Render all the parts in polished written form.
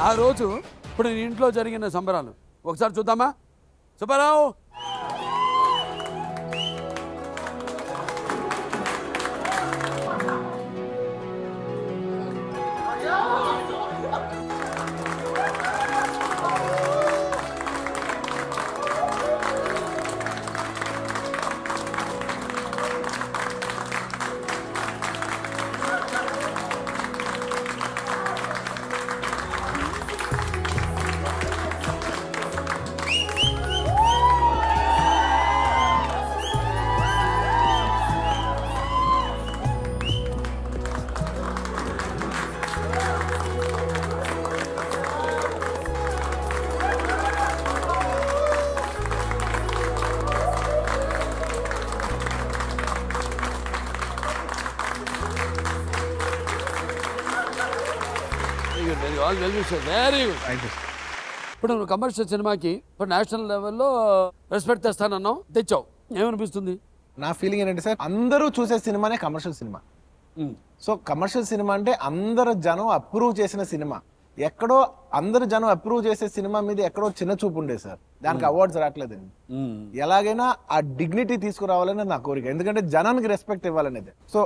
ఆ రోజు ఇప్పుడు నీ ఇంట్లో జరిగిన సంబరాలు ఒకసారి చూద్దామా? Subbarao, very good. ఇప్పుడు నువ్వు కమర్షియల్ సినిమాకి ఇప్పుడు నేషనల్ లెవెల్లో రెస్పెక్ట్ తెస్తానన్నావు, తెచ్చావు. ఏమనిపిస్తుంది? నా ఫీలింగ్ ఏంటంటే సార్, అందరూ చూసే సినిమానే commercial cinema. So commercial cinema అంటే అందరు జనం అప్రూవ్ చేసిన సినిమా. ఎక్కడో అందరు జనం అప్రూవ్ చేసే సినిమా మీద ఎక్కడో చిన్న చూపు ఉండే సార్. దానికి అవార్డ్స్ రావట్లేదండి. ఎలాగైనా ఆ డిగ్నిటీ తీసుకురావాలని నా కోరిక. ఎందుకంటే జనానికి రెస్పెక్ట్ ఇవ్వాలనేది. సో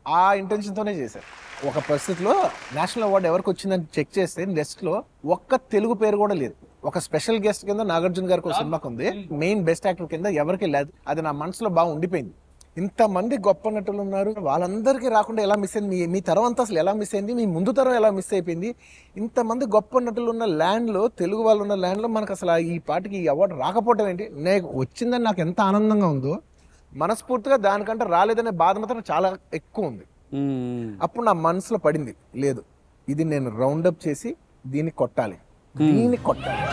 ఆ ఇంటెన్షన్తోనే చేశారు. ఒక పరిస్థితిలో నేషనల్ అవార్డు ఎవరికి వచ్చిందని చెక్ చేస్తే లిస్ట్లో ఒక్క తెలుగు పేరు కూడా లేదు. ఒక స్పెషల్ గెస్ట్ కింద నాగార్జున గారికి ఒక సినిమాకి ఉంది, మెయిన్ బెస్ట్ యాక్టర్ కింద ఎవరికి లేదు. అది నా మనసులో బాగా ఉండిపోయింది. ఇంతమంది గొప్ప నటులు ఉన్నారు, వాళ్ళందరికీ రాకుండా ఎలా మిస్ అయింది? మీ తరం అంతా అసలు ఎలా మిస్ అయింది? మీ ముందు తరం ఎలా మిస్ అయిపోయింది? ఇంతమంది గొప్ప నటులు ఉన్న ల్యాండ్లో, తెలుగు వాళ్ళు ఉన్న ల్యాండ్లో మనకు అసలు ఈ పాటికి ఈ అవార్డు రాకపోవటం ఏంటి? నేను వచ్చిందని నాకు ఎంత ఆనందంగా ఉందో, మనస్ఫూర్తిగా దానికంటే రాలేదనే బాధ మాత్రం చాలా ఎక్కువ ఉంది. అప్పుడు నా మనసులో పడింది, లేదు ఇది నేను రౌండప్ చేసి దీన్ని కొట్టాలి, దీన్ని కొట్టాలి.